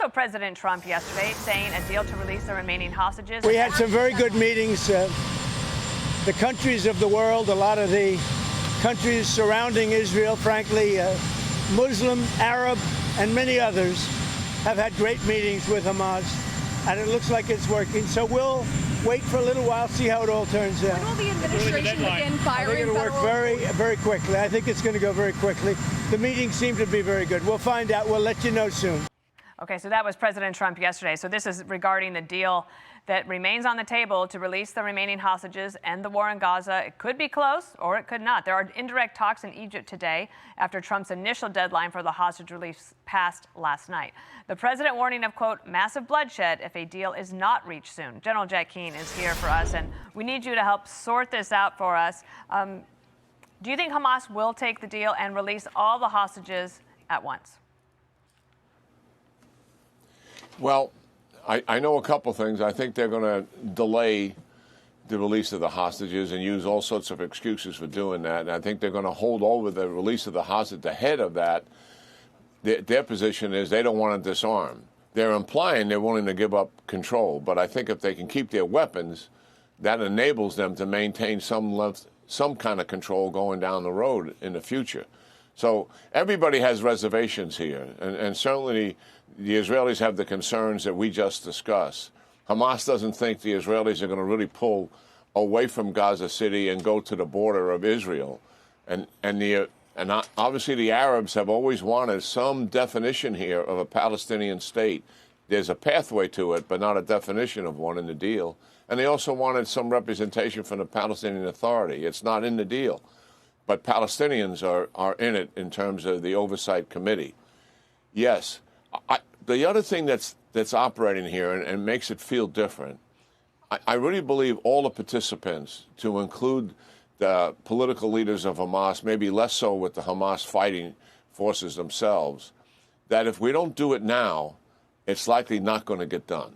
also President Trump yesterday saying a deal to release the remaining hostages. We had some very good meetings. The countries of the world, a lot of the countries surrounding Israel, frankly, Muslim, Arab, and many others have had great meetings with Hamas, and it looks like it's working. So we'll wait for a little while, see how it all turns out. When will the administration begin firing? I think it'll work very quickly. I think it's going to go very quickly. The meetings seem to be very good. We'll find out. We'll let you know soon. Okay, so that was President Trump yesterday. So this is regarding the deal that remains on the table to release the remaining hostages and the war in Gaza. It could be close or it could not. There are indirect talks in Egypt today after Trump's initial deadline for the hostage release passed last night. The president warning of, quote, massive bloodshed if a deal is not reached soon. General Jack Keane is here for us, and we need you to help sort this out for us. Do you think Hamas will take the deal and release all the hostages at once? Well, I know a couple things. I think they're going to delay the release of the hostages and use all sorts of excuses for doing that. And I think they're going to hold over the release of the hostages. Ahead of that, their position is they don't want to disarm. They're implying they're willing to give up control. But I think if they can keep their weapons, that enables them to maintain some kind of control going down the road in the future. So everybody has reservations here, and certainly the Israelis have the concerns that we just discussed. Hamas doesn't think the Israelis are going to really pull away from Gaza City and go to the border of Israel. And obviously the Arabs have always wanted some definition here of a Palestinian state. There's a pathway to it, but not a definition of one in the deal. And they also wanted some representation from the Palestinian Authority. It's not in the deal. But Palestinians are in it in terms of the Oversight Committee. Yes. The other thing that's operating here and makes it feel different, I really believe all the participants, to include the political leaders of Hamas, maybe less so with the Hamas fighting forces themselves, that if we don't do it now, it's likely not going to get done.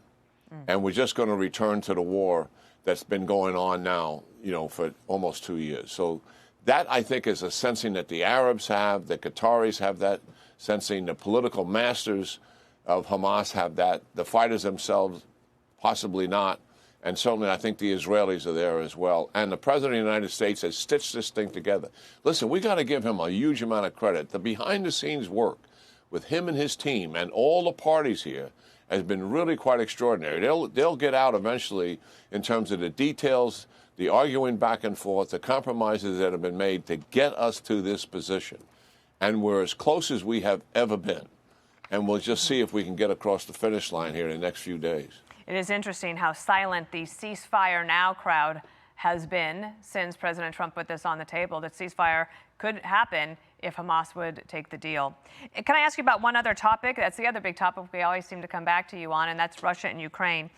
And we're just going to return to the war that's been going on now, for almost 2 years. So that, I think, is a sensing that the Arabs have, the Qataris have that sensing, the political masters of Hamas have that, the fighters themselves possibly not, and certainly I think the Israelis are there as well. And the President of the United States has stitched this thing together. Listen, we got to give him a huge amount of credit. The behind-the-scenes work with him and his team and all the parties here has been really quite extraordinary. They'll get out eventually in terms of the details, the arguing back and forth, the compromises that have been made to get us to this position. And we're as close as we have ever been. And we'll just see if we can get across the finish line here in the next few days. It is interesting how silent the ceasefire now crowd has been since President Trump put this on the table, that ceasefire could happen if Hamas would take the deal. Can I ask you about one other topic? That's the other big topic we always seem to come back to you on, and that's Russia and Ukraine.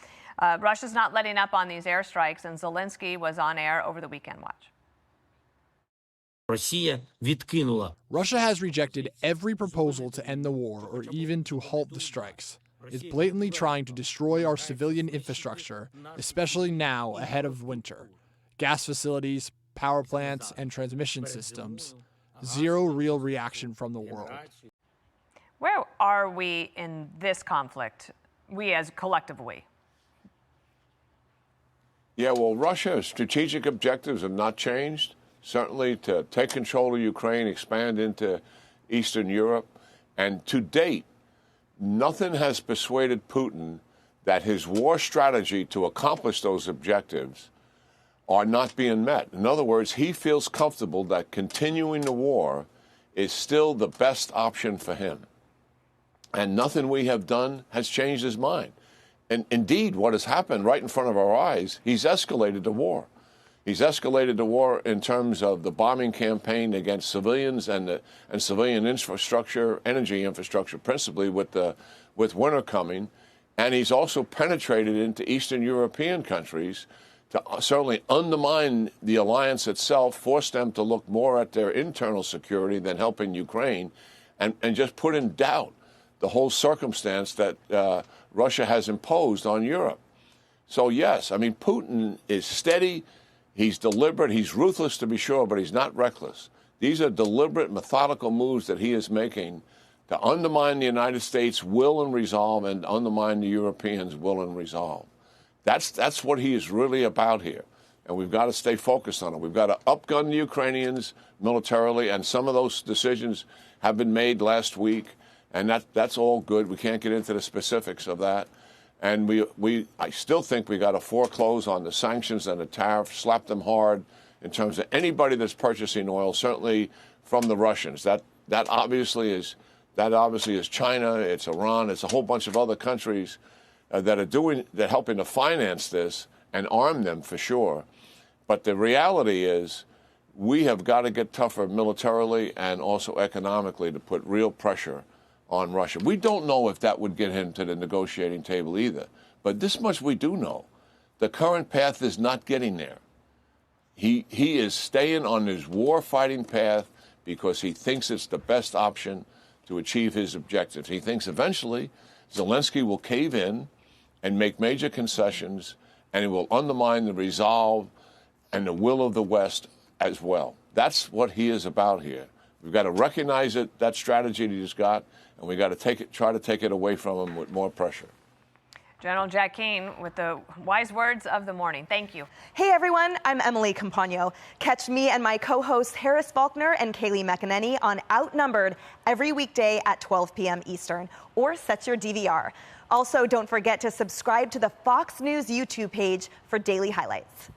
Russia's not letting up on these airstrikes, and Zelensky was on air over the weekend. Watch. Russia has rejected every proposal to end the war or even to halt the strikes. It's blatantly trying to destroy our civilian infrastructure, especially now ahead of winter. Gas facilities, power plants, and transmission systems. Zero real reaction from the world. Where are we in this conflict? We as collectively. Yeah, well, Russia's strategic objectives have not changed. Certainly to take control of Ukraine, expand into Eastern Europe. And to date, nothing has persuaded Putin that his war strategy to accomplish those objectives are not being met. In other words, he feels comfortable that continuing the war is still the best option for him. And nothing we have done has changed his mind. And indeed, what has happened right in front of our eyes, he's escalated the war. He's escalated the war in terms of the bombing campaign against civilians and civilian infrastructure, energy infrastructure, principally with winter coming. And he's also penetrated into Eastern European countries to certainly undermine the alliance itself, force them to look more at their internal security than helping Ukraine, and just put in doubt the whole circumstance that Russia has imposed on Europe. So, yes, I mean, Putin is steady. He's deliberate. He's ruthless, to be sure, but he's not reckless. These are deliberate, methodical moves that he is making to undermine the United States will and resolve and undermine the Europeans' will and resolve. That's what he is really about here. And we've got to stay focused on it. We've got to upgun the Ukrainians militarily, and some of those decisions have been made last week, and that's all good. We can't get into the specifics of that. And I still think we got to foreclose on the sanctions and the tariffs, slap them hard in terms of anybody that's purchasing oil, certainly from the Russians. That obviously is China, it's Iran, it's a whole bunch of other countries that are helping to finance this and arm them for sure. But the reality is we have got to get tougher militarily and also economically to put real pressure on Russia. We don't know if that would get him to the negotiating table either. But this much we do know. The current path is not getting there. He is staying on his war-fighting path because he thinks it's the best option to achieve his objectives. He thinks eventually Zelensky will cave in and make major concessions, and it will undermine the resolve and the will of the West as well. That's what he is about here. We've got to recognize that strategy that he's got, and we've got to try to take it away from him with more pressure. General Jack Keane with the wise words of the morning. Thank you. Hey everyone, I'm Emily Campagno. Catch me and my co-hosts Harris Faulkner and Kaylee McEnany on Outnumbered every weekday at 12 p.m. Eastern, or set your DVR. Also, don't forget to subscribe to the Fox News YouTube page for daily highlights.